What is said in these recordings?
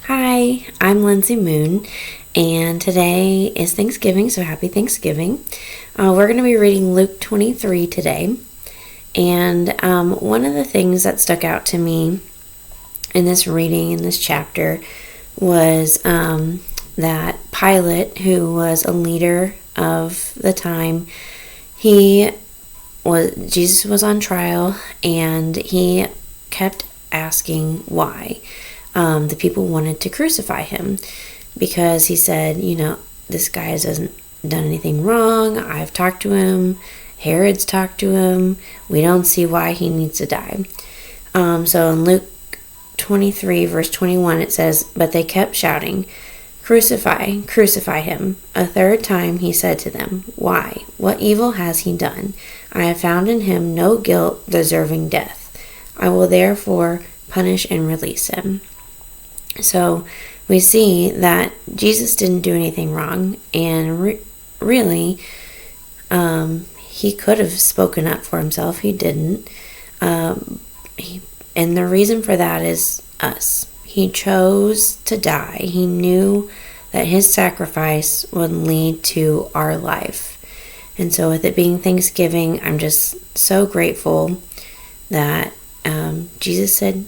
Hi, I'm Lyndsee Moon, and today is Thanksgiving, so happy Thanksgiving. We're going to be reading Luke 23 today, and one of the things that stuck out to me in this reading, in this chapter, was that Pilate, who was a leader of the time, Jesus was on trial, and he kept asking why. The people wanted to crucify him because he said, this guy hasn't done anything wrong. I've talked to him. Herod's talked to him. We don't see why he needs to die. So in Luke 23, verse 21, it says, "But they kept shouting, 'Crucify, crucify him.' A third time he said to them, 'Why? What evil has he done? I have found in him no guilt deserving death. I will therefore punish and release him.'" So we see that Jesus didn't do anything wrong, and really, he could have spoken up for himself. He didn't. And the reason for that is us. He chose to die. He knew that his sacrifice would lead to our life. And so with it being Thanksgiving, I'm just so grateful that Jesus said,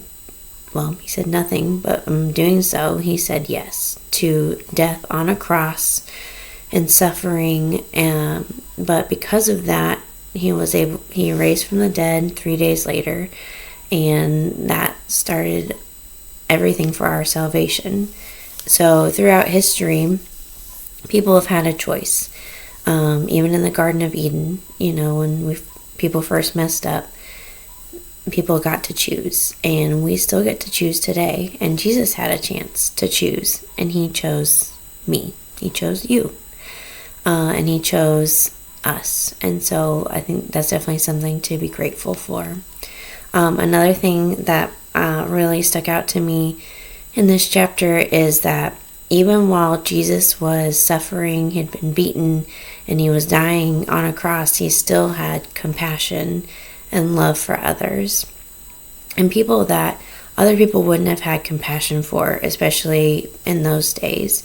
he said nothing, but in doing so, he said yes to death on a cross and suffering. But because of that, he raised from the dead 3 days later, and that started everything for our salvation. So throughout history, people have had a choice. Even in the Garden of Eden, when people first messed up, people got to choose, and we still get to choose today. And Jesus had a chance to choose, and he chose me. He chose you, and he chose us. And so I think that's definitely something to be grateful for. Another thing that really stuck out to me in this chapter is that even while Jesus was suffering, he'd been beaten, and he was dying on a cross, he still had compassion and love for others, and people that other people wouldn't have had compassion for, especially in those days.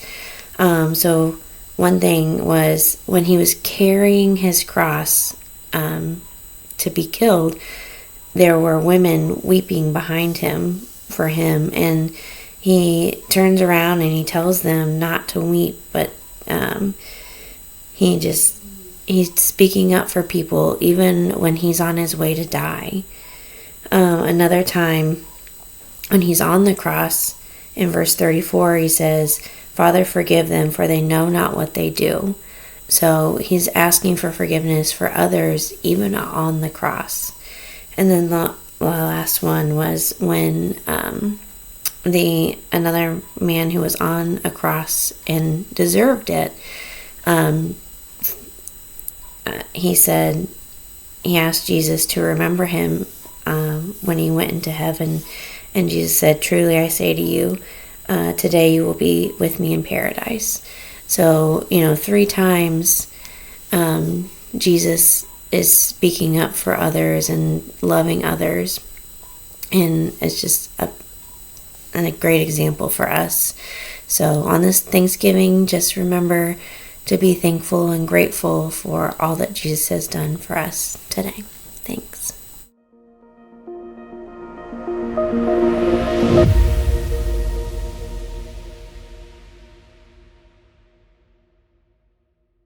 So one thing was when he was carrying his cross to be killed, there were women weeping behind him for him, and he turns around and he tells them not to weep, but he's speaking up for people even when he's on his way to die. Another time when he's on the cross, in verse 34, he says, "Father, forgive them, for they know not what they do." So he's asking for forgiveness for others even on the cross. And then the last one was when another man who was on a cross and deserved it, he asked Jesus to remember him when he went into heaven, and Jesus said, "Truly I say to you, today you will be with me in paradise." So 3 times Jesus is speaking up for others and loving others, and it's just a great example for us. So on this Thanksgiving, just remember to be thankful and grateful for all that Jesus has done for us today. Thanks.